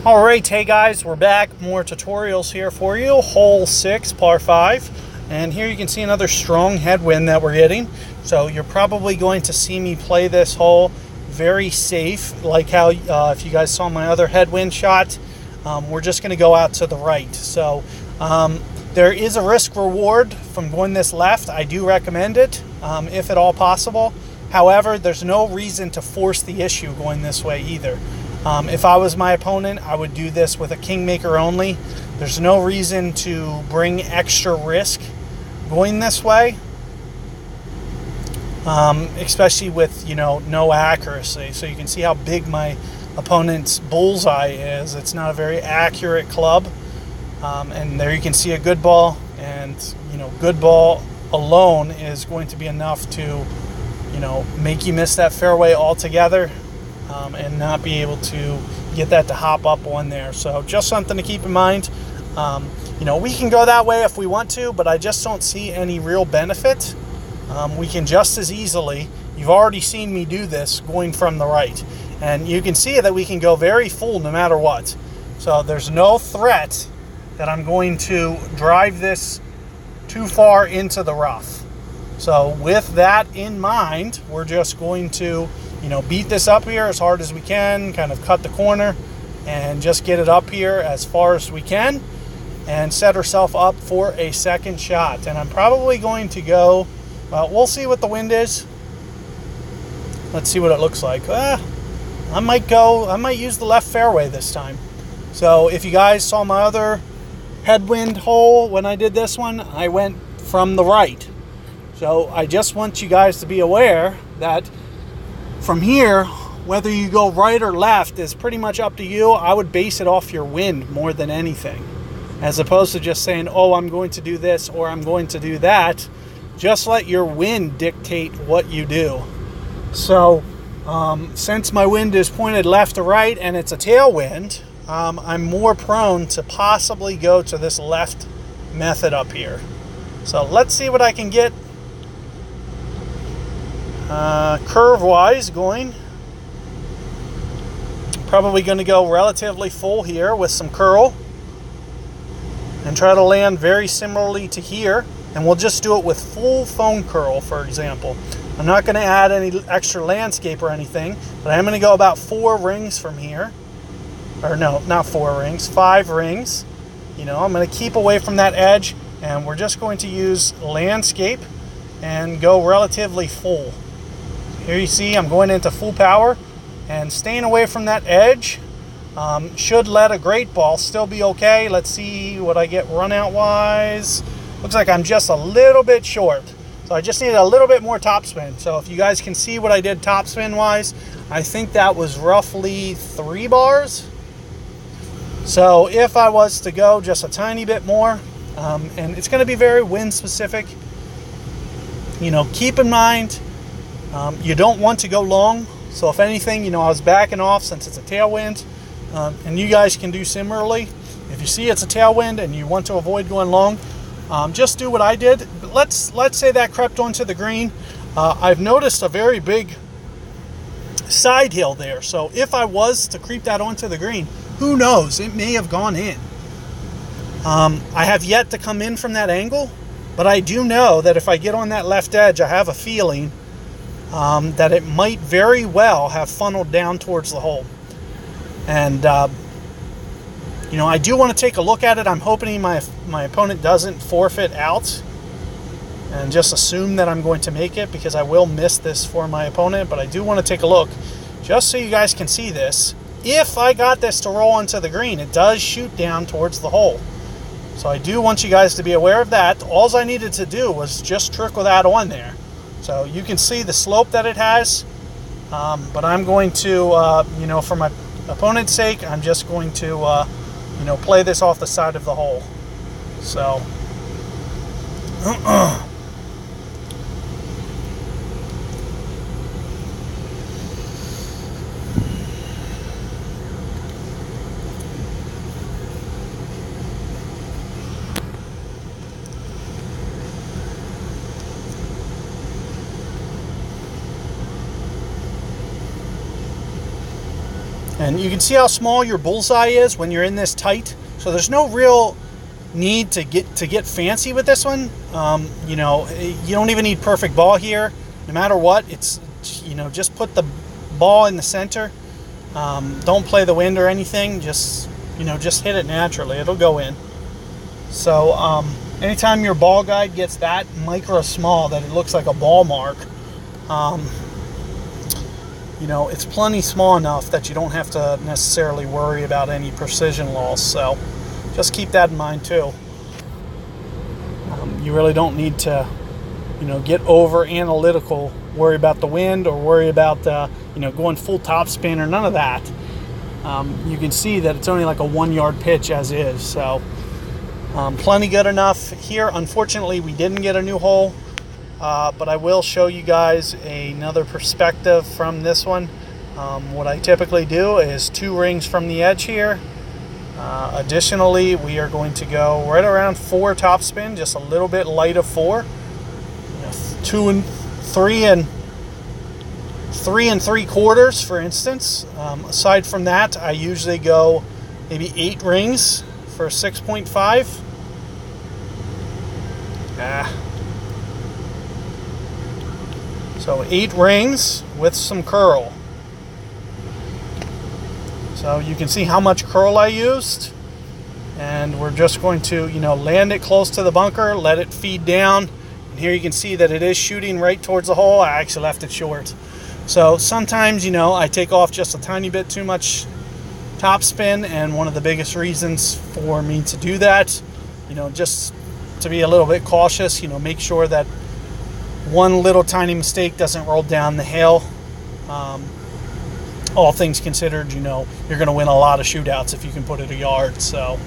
All right, hey guys, we're back. More tutorials here for you. Hole 6, par 5. And here you can see another strong headwind that we're getting. So you're probably going to see me play this hole very safe, like how if you guys saw my other headwind shot, we're just going to go out to the right. So there is a risk reward from going this left. I do recommend it, if at all possible. However, there's no reason to force the issue going this way either. If I was my opponent, I would do this with a kingmaker only. There's no reason to bring extra risk going this way, especially with, no accuracy. So you can see how big my opponent's bullseye is. It's not a very accurate club. And there you can see a good ball, and good ball alone is going to be enough to make you miss that fairway altogether. And not be able to get that to hop up on there. So just something to keep in mind. We can go that way if we want to, but I just don't see any real benefit. We can just as easily, you've already seen me do this going from the right, and you can see that we can go very full no matter what. So there's no threat that I'm going to drive this too far into the rough. So with that in mind, we're just going to beat this up here as hard as we can, kind of cut the corner and just get it up here as far as we can and set ourselves up for a second shot. And I'm probably going to go, well, we'll see what the wind is. Let's see what it looks like. I might use the left fairway this time. So if you guys saw my other headwind hole when I did this one, I went from the right. So I just want you guys to be aware that from here, whether you go right or left is pretty much up to you. I would base it off your wind more than anything, as opposed to just saying, oh, I'm going to do this or I'm going to do that. Just let your wind dictate what you do. So since my wind is pointed left to right and it's a tailwind, I'm more prone to possibly go to this left method up here. So let's see what I can get curve-wise going. Probably going to go relatively full here with some curl and try to land very similarly to here, and we'll just do it with full phone curl, for example. I'm not going to add any extra landscape or anything, but I'm going to go about 4 rings from here, or no, not 4 rings, 5 rings. I'm going to keep away from that edge, and we're just going to use landscape and go relatively full. Here you see I'm going into full power and staying away from that edge. Should let a great ball still be okay. Let's see what I get run out wise. Looks like I'm just a little bit short. So I just need a little bit more topspin. So if you guys can see what I did topspin wise, I think that was roughly 3 bars. So if I was to go just a tiny bit more, and it's going to be very wind specific, keep in mind, you don't want to go long. So if anything, I was backing off since it's a tailwind, and you guys can do similarly. If you see it's a tailwind and you want to avoid going long, just do what I did. But let's say that crept onto the green. I've noticed a very big side hill there. So if I was to creep that onto the green, who knows? It may have gone in. I have yet to come in from that angle, but I do know that if I get on that left edge, I have a feeling that it might very well have funneled down towards the hole. And I do want to take a look at it. I'm hoping my opponent doesn't forfeit out and just assume that I'm going to make it, because I will miss this for my opponent. But I do want to take a look just so you guys can see this. If I got this to roll onto the green, it does shoot down towards the hole. So I do want you guys to be aware of that. All I needed to do was just trickle that on there. So you can see the slope that it has, but I'm going to, for my opponent's sake, I'm just going to, play this off the side of the hole. So, And you can see how small your bullseye is when you're in this tight. So there's no real need to get fancy with this one. You know, you don't even need perfect ball here. No matter what, it's, you know, just put the ball in the center. Don't play the wind or anything. Just, you know, just hit it naturally. It'll go in. So anytime your ball guide gets that micro small that it looks like a ball mark, you know, it's plenty small enough that you don't have to necessarily worry about any precision loss. So just keep that in mind too. You really don't need to, you know, get over analytical, worry about the wind or worry about, you know, going full topspin or none of that. You can see that it's only like a 1 yard pitch as is. So plenty good enough here. Unfortunately, we didn't get a new hole. But I will show you guys another perspective from this one. What I typically do is 2 rings from the edge here. Additionally, we are going to go right around 4 topspin, just a little bit light of 4. 2 and 3 and 3 3/4, for instance. Aside from that, I usually go maybe 8 rings for 6.5. So 8 rings with some curl. So you can see how much curl I used. And we're just going to, you know, land it close to the bunker, let it feed down. And here you can see that it is shooting right towards the hole. I actually left it short. So sometimes, you know, I take off just a tiny bit too much topspin, and one of the biggest reasons for me to do that, you know, just to be a little bit cautious, you know, make sure that one little tiny mistake doesn't roll down the hill. All things considered, you know, you're going to win a lot of shootouts if you can put it a yard. So,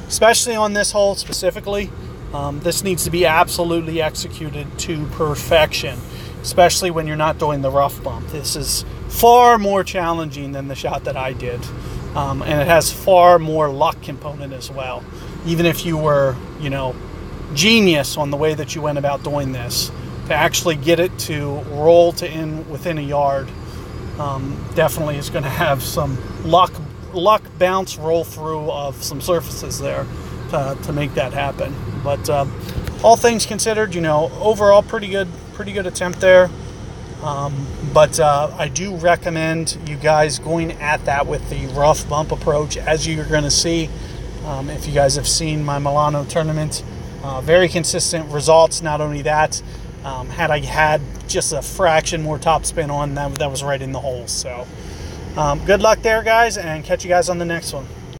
especially on this hole specifically, this needs to be absolutely executed to perfection, especially when you're not doing the rough bump. This is far more challenging than the shot that I did, and it has far more luck component as well. Even if you were, you know, genius on the way that you went about doing this, to actually get it to roll to in within a yard, definitely is going to have some luck bounce roll through of some surfaces there to make that happen. But all things considered, you know, overall pretty good attempt there. But I do recommend you guys going at that with the rough bump approach, as you're going to see if you guys have seen my Milano tournament. Very consistent results. Not only that, had I had just a fraction more topspin on, that was right in the hole. So good luck there, guys, and catch you guys on the next one.